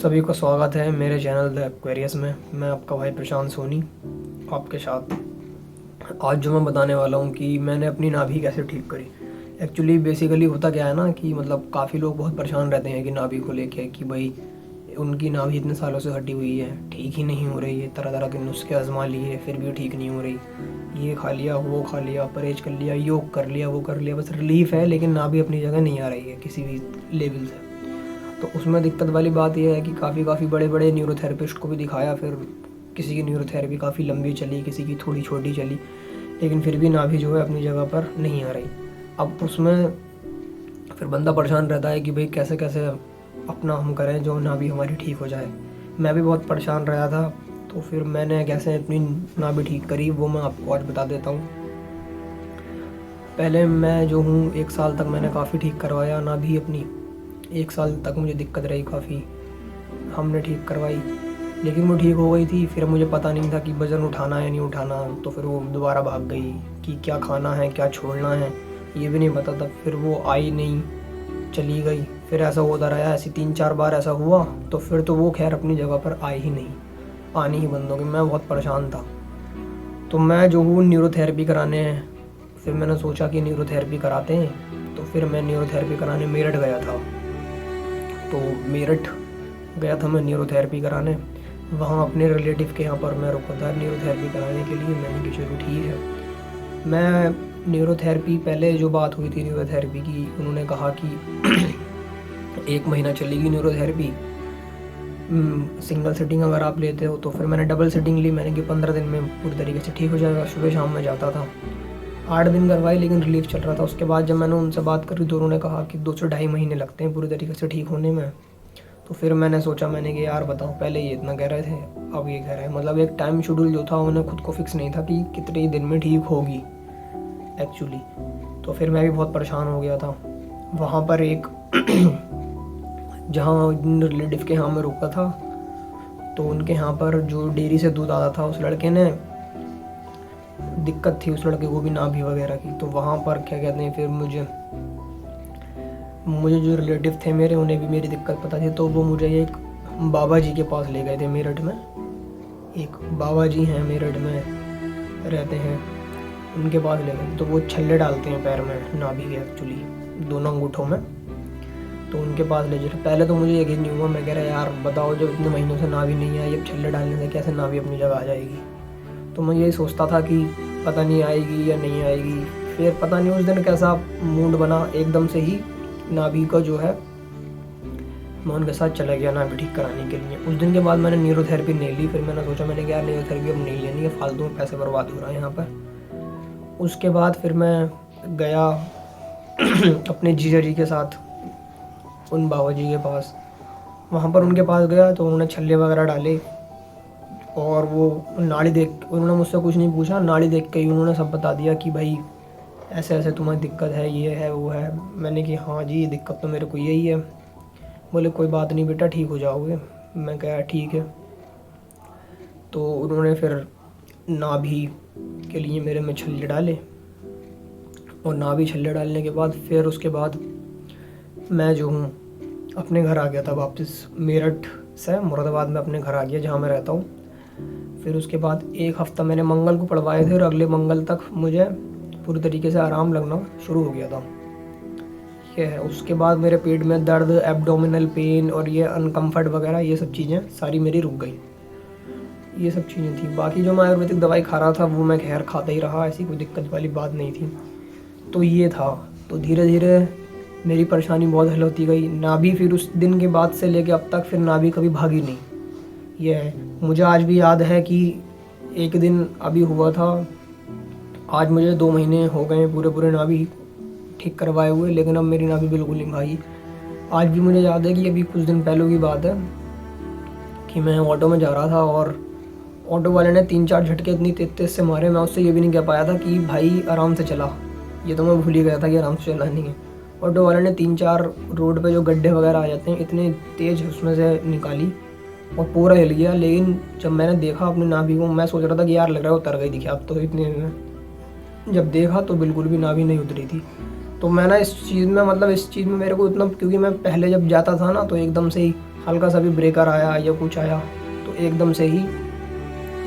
सभी का स्वागत है मेरे चैनल द एक्वेरियस में। मैं आपका भाई प्रशांत सोनी आपके साथ। आज जो मैं बताने वाला हूँ कि मैंने अपनी नाभि कैसे ठीक करी। एक्चुअली बेसिकली होता क्या है ना कि मतलब काफ़ी लोग बहुत परेशान रहते हैं कि नाभि को लेके कि भाई उनकी नाभि इतने सालों से हटी हुई है, ठीक ही नहीं हो रही है। तरह तरह के नुस्खे आजमा लिए फिर भी ठीक नहीं हो रही। ये खा लिया, वो खा लिया, परहेज कर लिया, योग कर लिया, वो कर लिया, बस रिलीफ है लेकिन नाभि अपनी जगह नहीं आ रही है किसी भी लेवल से। तो उसमें दिक्कत वाली बात यह है कि काफ़ी बड़े बड़े न्यूरोथेरेपिस्ट को भी दिखाया, फिर किसी की न्यूरोथेरेपी काफ़ी लंबी चली, किसी की थोड़ी छोटी चली, लेकिन फिर भी नाभि जो है अपनी जगह पर नहीं आ रही। अब उसमें फिर बंदा परेशान रहता है कि भाई कैसे कैसे अपना हम करें जो नाभि हमारी ठीक हो जाए। मैं भी बहुत परेशान रहा था, तो फिर मैंने कैसे अपनी नाभि ठीक करी वो मैं आपको आज बता देता हूँ। पहले मैं जो हूँ 1 साल तक मैंने काफ़ी ठीक करवाया नाभि अपनी। 1 साल तक मुझे दिक्कत रही काफ़ी, हमने ठीक करवाई लेकिन वो ठीक हो गई थी। फिर मुझे पता नहीं था कि वज़न उठाना है नहीं उठाना, तो फिर वो दोबारा भाग गई कि क्या खाना है क्या छोड़ना है ये भी नहीं पता था। फिर वो आई नहीं, चली गई। फिर ऐसा होता रहा, ऐसी 3-4 बार ऐसा हुआ, तो फिर तो वो खैर अपनी जगह पर आई ही नहीं, आनी ही बंद हो गई। मैं बहुत परेशान था, तो मैं जो हूँ न्यूरोथेरेपी कराने हैं। फिर मैंने सोचा कि न्यूरोथेरेपी कराते हैं, तो फिर मैं न्यूरोथेरेपी कराने मेरठ गया था। तो मेरठ गया था मैं न्यूरोथेरेपी कराने। वहाँ अपने रिलेटिव के यहाँ पर मैं रुका था न्यूरोथेरेपी कराने के लिए। मैंने कहा चलो ठीक है। मैं न्यूरोथेरेपी पहले जो बात हुई थी न्यूरोथेरेपी की, उन्होंने कहा कि 1 महीना चलेगी न्यूरोथेरेपी, सिंगल सिटिंग अगर आप लेते हो तो। फिर मैंने डबल सिटिंग ली, मैंने कि 15 दिन में पूरी तरीके से ठीक हो जाएगा। सुबह शाम में जाता था, 8 दिन करवाई लेकिन रिलीफ चल रहा था। उसके बाद जब मैंने उनसे बात करी तो उन्होंने कहा कि 2 से ढाई महीने लगते हैं पूरी तरीके से ठीक होने में। तो फिर मैंने सोचा, मैंने कि यार बताओ, पहले ये इतना कह रहे थे अब ये कह रहे हैं। मतलब एक टाइम शेड्यूल जो था उन्हें खुद को फिक्स नहीं था कि कितने दिन में ठीक होगी एक्चुअली। तो फिर मैं भी बहुत परेशान हो गया था। वहाँ पर एक जहाँ रिलेटिव के यहाँ मैं रुका था, तो उनके यहाँ पर जो डेयरी से दूध आता था उस लड़के ने दिक्कत थी, उस लड़के को भी नाभि वगैरह की। तो वहाँ पर क्या कहते हैं, फिर मुझे जो रिलेटिव थे मेरे, उन्हें भी मेरी दिक्कत पता थी। तो वो मुझे एक बाबा जी के पास ले गए थे मेरठ में। एक बाबा जी हैं मेरठ में रहते हैं, उनके पास ले गए। तो वो छल्ले डालते हैं पैर में नाभि के एक्चुअली, दोनों अंगूठों में। तो उनके पास ले जाए। पहले तो मुझे यकीन नहीं हुआ। मैं कह रहा यार बताओ, जब इतने महीनों से नाभि नहीं आई, अब छल्ले डालने से कैसे नाभि अपनी जगह आ जाएगी। तो मैं यही सोचता था कि पता नहीं आएगी या नहीं आएगी। फिर पता नहीं उस दिन कैसा मूड बना, एकदम से ही नाभि का जो है मैं उनके साथ चला गया नाभि ठीक कराने के लिए। उस दिन के बाद मैंने न्यूरोथेरेपी नहीं ली। फिर मैंने सोचा, मैंने क्या न्यूरोथेरेपी अब नहीं लेनी है, फालतू में पैसे बर्बाद हो रहा है यहाँ पर। उसके बाद फिर मैं गया अपने जीजा जी के साथ उन बाबा जी के पास। वहाँ पर उनके पास गया तो उन्होंने छल्ले वगैरह डाले, और वो नाड़ी देख, उन्होंने मुझसे कुछ नहीं पूछा, नाड़ी देख के ही उन्होंने सब बता दिया कि भाई ऐसे ऐसे तुम्हारी दिक्कत है, ये है वो है। मैंने कि हाँ जी दिक्कत तो मेरे को यही है। बोले कोई बात नहीं बेटा, ठीक हो जाओगे। मैं कहा ठीक है। तो उन्होंने फिर नाभि के लिए मेरे में छल्ले डाले, और नाभि छल्ले डालने के बाद फिर उसके बाद मैं जो हूँ अपने घर आ गया था वापस। मेरठ से मुरादाबाद में अपने घर आ गया जहाँ मैं रहता हूँ। फिर उसके बाद 1 हफ़्ता मैंने मंगल को पढ़वाए थे, और अगले मंगल तक मुझे पूरी तरीके से आराम लगना शुरू हो गया था। ये है। उसके बाद मेरे पेट में दर्द, एब्डोमिनल पेन और ये अनकम्फर्ट वगैरह, ये सब चीज़ें सारी मेरी रुक गई। ये सब चीज़ें थी। बाकी जो मैं आयुर्वेदिक दवाई खा रहा था वो मैं खैर खाता ही रहा, ऐसी कोई दिक्कत वाली बात नहीं थी। तो ये था। तो धीरे धीरे मेरी परेशानी बहुत हल होती गई। नाभि फिर उस दिन के बाद से लेके अब तक फिर नाभि कभी भागी नहीं। ये है। मुझे आज भी याद है कि एक दिन अभी हुआ था, आज मुझे 2 महीने हो गए पूरे नाभि ठीक करवाए हुए, लेकिन अब मेरी नाभि बिल्कुल नहीं भागी। आज भी मुझे याद है कि अभी कुछ दिन पहले की बात है कि मैं ऑटो में जा रहा था, और ऑटो वाले ने 3-4 झटके इतनी तेज से मारे, मैं उससे ये भी नहीं कह पाया था कि भाई आराम से चला। ये तो मैं भूल ही गया था कि आराम से चला नहीं है। ऑटो वाले ने 3-4 रोड पे जो गड्ढे वगैरह आ जाते हैं, इतने तेज़ उसमें से निकाली और पूरा हिल गया। लेकिन जब मैंने देखा अपनी नाभि को, मैं सोच रहा था कि यार लग रहा है उतर गई दिखी अब तो इतने में। जब देखा तो बिल्कुल भी नाभि नहीं उतरी थी। तो मैं ना इस चीज़ में, मतलब इस चीज़ में मेरे को इतना, क्योंकि मैं पहले जब जाता था ना तो एकदम से ही हल्का सा भी ब्रेकर आया या कुछ आया तो एकदम से ही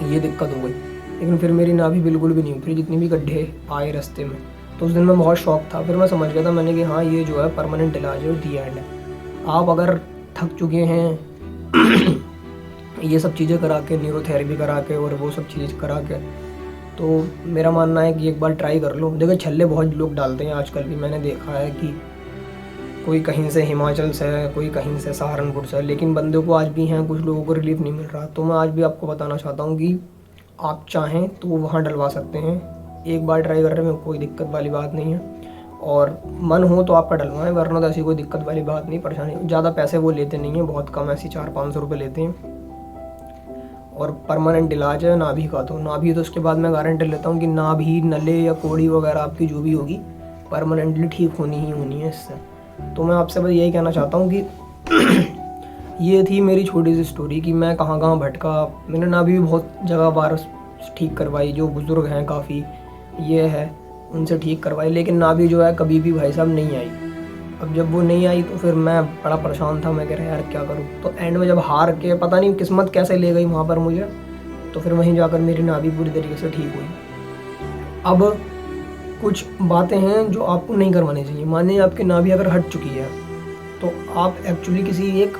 ये दिक्कत हो गई। लेकिन फिर मेरी नाभि बिल्कुल भी नहीं हुई। फिर जितनी भी गड्ढे आए रास्ते में तो उस दिन मैं बहुत शौक था। फिर मैं समझ गया था मैंने कि हाँ ये जो है परमानेंट इलाज है और दी एंड है। आप अगर थक चुके हैं ये सब चीज़ें करा के, न्यूरोथेरेपी करा के और वो सब चीज़ करा के, तो मेरा मानना है कि एक बार ट्राई कर लो। देखो छल्ले बहुत लोग डालते हैं आजकल भी, मैंने देखा है कि कोई कहीं से हिमाचल से है, कोई कहीं से सहारनपुर से, लेकिन बंदे को आज भी हैं, कुछ लोगों को रिलीफ नहीं मिल रहा। तो मैं आज भी आपको बताना चाहता हूँ कि आप चाहें तो वहाँ डलवा सकते हैं। एक बार ट्राई कर रहे हैं, कोई दिक्कत वाली बात नहीं है, और मन हो तो आपका डलवाएं, वरना तो ऐसी कोई दिक्कत वाली बात नहीं, परेशानी। ज़्यादा पैसे वो लेते नहीं हैं, बहुत कम, ऐसी 400-500 रुपये लेते हैं, और परमानेंट इलाज है नाभि का। तो नाभि तो उसके बाद मैं गारंटी लेता हूँ कि नाभि, नले या कोड़ी वगैरह आपकी जो भी होगी परमानेंटली ठीक होनी ही होनी है इससे। तो मैं आपसे बस यही कहना चाहता हूँ कि ये थी मेरी छोटी सी स्टोरी कि मैं कहाँ कहाँ भटका। मैंने नाभि भी बहुत जगह बार ठीक करवाई, जो बुज़ुर्ग हैं काफ़ी ये है उनसे ठीक करवाई, लेकिन नाभि जो है कभी भी भाई साहब नहीं आई। अब जब वो नहीं आई तो फिर मैं बड़ा परेशान था। मैं कह रहा यार क्या करूँ। तो एंड में जब हार के, पता नहीं किस्मत कैसे ले गई वहाँ पर मुझे, तो फिर वहीं जाकर मेरी नाभि पूरी तरीके से ठीक हुई। अब कुछ बातें हैं जो आपको नहीं करवानी चाहिए। मानिए आपकी नाभि अगर हट चुकी है तो आप एक्चुअली किसी एक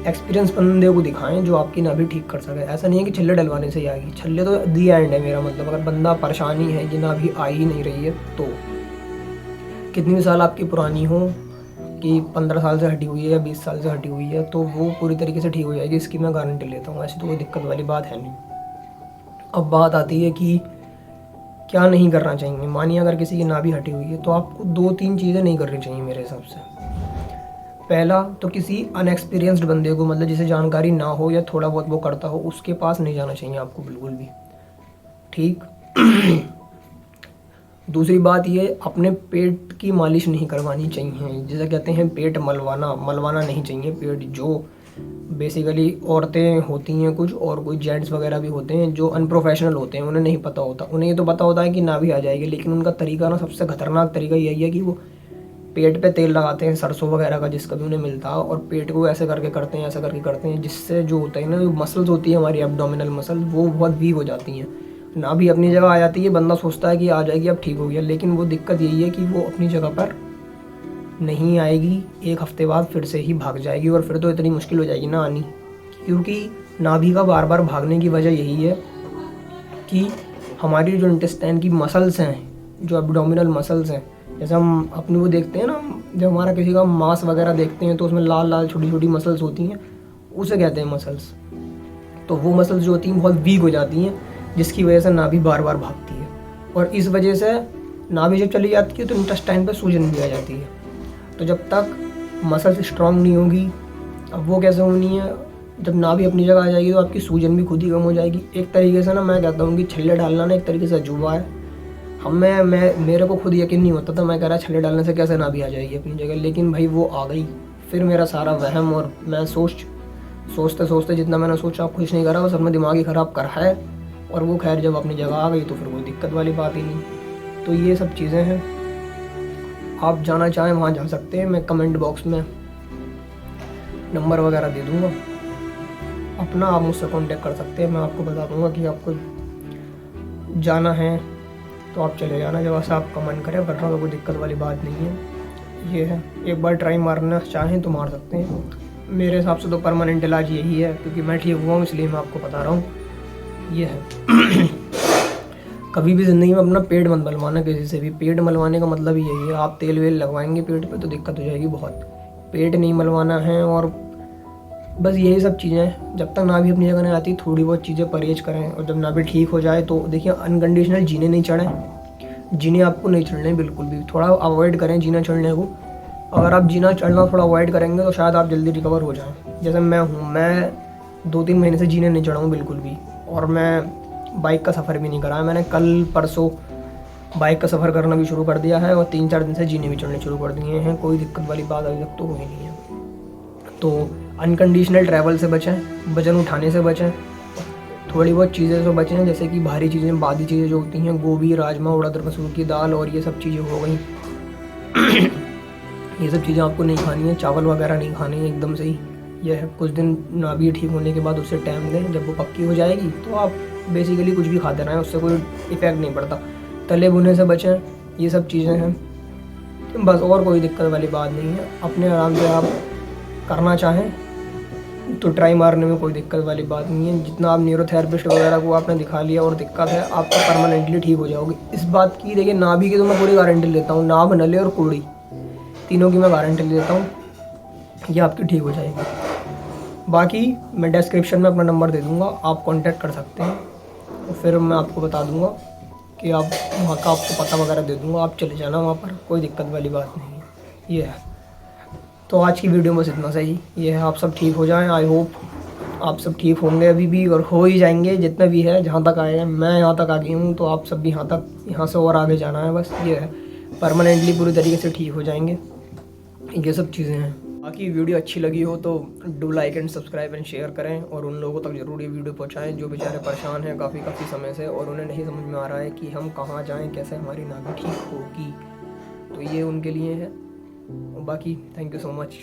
एक्सपीरियंस बंदे को दिखाएं जो आपकी नाभि ठीक कर सके। ऐसा नहीं है कि छल्ले डलवाने से ही आएगी, छल्ले तो दी एंड है मेरा मतलब। अगर बंदा परेशानी है, ये नाभि आ ही नहीं रही है, तो कितनी भी साल आपकी पुरानी हो, कि 15 साल से हटी हुई है या 20 साल से हटी हुई है, तो वो पूरी तरीके से ठीक हो जाएगी, इसकी मैं गारंटी लेता हूँ। ऐसी तो कोई दिक्कत वाली बात है नहीं। अब बात आती है कि क्या नहीं करना चाहिए। मानिए अगर किसी की नाभि हटी हुई है तो आपको 2-3 चीज़ें नहीं करनी चाहिए मेरे हिसाब से। पहला तो किसी अनएक्सपीरियंस्ड बंदे को, मतलब जिसे जानकारी ना हो या थोड़ा बहुत वो करता हो, उसके पास नहीं जाना चाहिए आपको बिल्कुल भी, ठीक। दूसरी बात ये, अपने पेट की मालिश नहीं करवानी चाहिए। जिसे कहते हैं पेट मलवाना नहीं चाहिए पेट। जो बेसिकली औरतें होती हैं कुछ, और कोई जेंट्स वगैरह भी होते हैं जो अनप्रोफेशनल होते हैं, उन्हें नहीं पता होता। उन्हें ये तो पता होता है कि नाभि आ जाएगी, लेकिन उनका तरीका ना, सबसे खतरनाक तरीका यही है कि वो पेट पे तेल लगाते हैं सरसों वगैरह का, जिसका भी उन्हें मिलता है, और पेट को ऐसे करके करते हैं, ऐसे करके करते हैं, जिससे जो होता है ना, जो मसल्स होती है हमारी एब्डोमिनल मसल, वो बहुत वीक हो जाती हैं। नाभि अपनी जगह आ जाती है, बंदा सोचता है कि आ जाएगी अब ठीक हो गया, लेकिन वो दिक्कत यही है कि वो अपनी जगह पर नहीं आएगी। 1 हफ्ते बाद फिर से ही भाग जाएगी, और फिर तो इतनी मुश्किल हो जाएगी ना आनी। क्योंकि नाभि का बार बार भागने की वजह यही है कि हमारी जो इंटेस्टाइन की मसल्स हैं, जो एब्डोमिनल मसल्स हैं, जैसे हम अपनी वो देखते हैं ना, जब हमारा किसी का मांस वगैरह देखते हैं तो उसमें लाल लाल छोटी छोटी मसल्स होती हैं, उसे कहते हैं मसल्स। तो वो मसल्स जो होती हैं बहुत वीक हो जाती हैं, जिसकी वजह से नाभि बार बार भागती है, और इस वजह से नाभि जब चली जाती है तो इंटेस्टाइन पर सूजन भी आ जाती है। तो जब तक मसल्स स्ट्रांग नहीं होगी, अब वो कैसे होनी है, जब नाभि अपनी जगह आ जाएगी तो आपकी सूजन भी खुद ही कम हो जाएगी। एक तरीके से ना मैं कहता हूँ कि छल्ले डालना ना एक तरीके से अजूबा है। मेरे को खुद यकीन नहीं होता था, मैं कह रहा छल्ले डालने से कैसे नाभि आ जाएगी अपनी जगह, लेकिन भाई वो आ गई। फिर मेरा सारा वहम, और मैं सोचते सोचते जितना मैंने सोचा कुछ नहीं करा, बस अपना दिमाग ही ख़राब करा है, और वो खैर जब अपनी जगह आ गई तो फिर कोई दिक्कत वाली बात ही नहीं। तो ये सब चीज़ें हैं, आप जाना चाहें वहाँ जा सकते हैं। मैं कमेंट बॉक्स में नंबर वगैरह दे दूँगा अपना, आप मुझसे कांटेक्ट कर सकते हैं। मैं आपको बता दूँगा कि आपको जाना है तो आप चले जाना, जब ऐसा आपका मन करे, वरना तो कोई दिक्कत वाली बात नहीं है। ये है, एक बार ट्राई मारना चाहें तो मार सकते हैं। मेरे हिसाब से तो परमानेंट इलाज यही है, क्योंकि मैं ठीक हुआ हूँ इसलिए मैं आपको बता रहा हूँ। ये है कभी भी ज़िंदगी में अपना पेट मत मलवाना किसी से भी। पेट मलवाने का मतलब ही यही है, आप तेल वेल लगवाएंगे पेट पे तो दिक्कत हो जाएगी बहुत। पेट नहीं मलवाना है, और बस यही सब चीज़ें हैं। जब तक नाभि अपनी जगह नहीं आती, थोड़ी बहुत चीज़ें परहेज करें, और जब नाभि ठीक हो जाए तो देखिए, अनकंडीशनल जीने नहीं चढ़ें। जीने आपको नहीं चढ़ने बिल्कुल भी, थोड़ा अवॉइड करें जीना चढ़ने को। अगर आप जीना चढ़ना थोड़ा अवॉइड करेंगे तो शायद आप जल्दी रिकवर हो जाएँ। जैसे मैं हूँ, मैं 2-3 महीने से जीने नहीं चढ़ा हूँ बिल्कुल भी, और मैं बाइक का सफ़र भी नहीं करा है। मैंने कल परसों बाइक का सफ़र करना भी शुरू कर दिया है, और 3-4 दिन से जीने भी चढ़ने शुरू कर दिए हैं। कोई दिक्कत वाली बात अभी तक तो हुई नहीं है। तो अनकंडीशनल ट्रैवल से बचें, वजन उठाने से बचें, थोड़ी बहुत चीज़ें से बचें, जैसे कि भारी चीज़ें, बादी चीज़ें जो होती हैं, गोभी, राजमा, उड़द, मसूर की दाल, और ये सब चीज़ें हो गई। ये सब चीज़ें आपको नहीं खानी है। चावल वगैरह नहीं खाने हैं एकदम से ही, यह है, कुछ दिन नाभि ठीक होने के बाद उससे टाइम दें, जब वो पक्की हो जाएगी तो आप बेसिकली कुछ भी खाते रहें, उससे कोई इफ़ेक्ट नहीं पड़ता। तले भुने से बचें, ये सब चीज़ें हैं बस, और कोई दिक्कत वाली बात नहीं है। अपने आराम से आप करना चाहें तो ट्राई मारने में कोई दिक्कत वाली बात नहीं है। जितना आप न्यूरोथेरेपिस्ट वगैरह को आपने दिखा लिया और दिक्कत है, आप तो परमानेंटली ठीक हो जाओगे। इस बात की देखिए, नाभि की तो मैं पूरी गारंटी लेता हूँ, नाभ, नली और कुड़ी, तीनों की मैं गारंटी लेता हूँ, ये आपकी ठीक हो जाएगी। बाकी मैं डिस्क्रिप्शन में अपना नंबर दे दूँगा, आप कॉन्टैक्ट कर सकते हैं, और फिर मैं आपको बता दूँगा कि आप वहाँ का आपको पता वगैरह दे दूँगा, आप चले जाना वहाँ पर, कोई दिक्कत वाली बात नहीं है। ये है, तो आज की वीडियो में बस इतना सही। ये है, आप सब ठीक हो जाएं। आई होप आप सब ठीक होंगे अभी भी, और हो ही जाएंगे जितना भी है। जहाँ तक आए हैं, मैं यहाँ तक आ गई हूँ, तो आप सब भी यहाँ से और आगे जाना है बस। ये है, परमानेंटली पूरी तरीके से ठीक हो जाएंगे। ये सब चीज़ें हैं। बाकी वीडियो अच्छी लगी हो तो do like and subscribe and share करें, और उन लोगों तक ज़रूर ये वीडियो पहुँचाएँ जो बेचारे परेशान हैं काफ़ी समय से, और उन्हें नहीं समझ में आ रहा है कि हम कहाँ जाएँ, कैसे हमारी नाभि ठीक होगी। तो ये उनके लिए है। बाकी थैंक यू सो मच।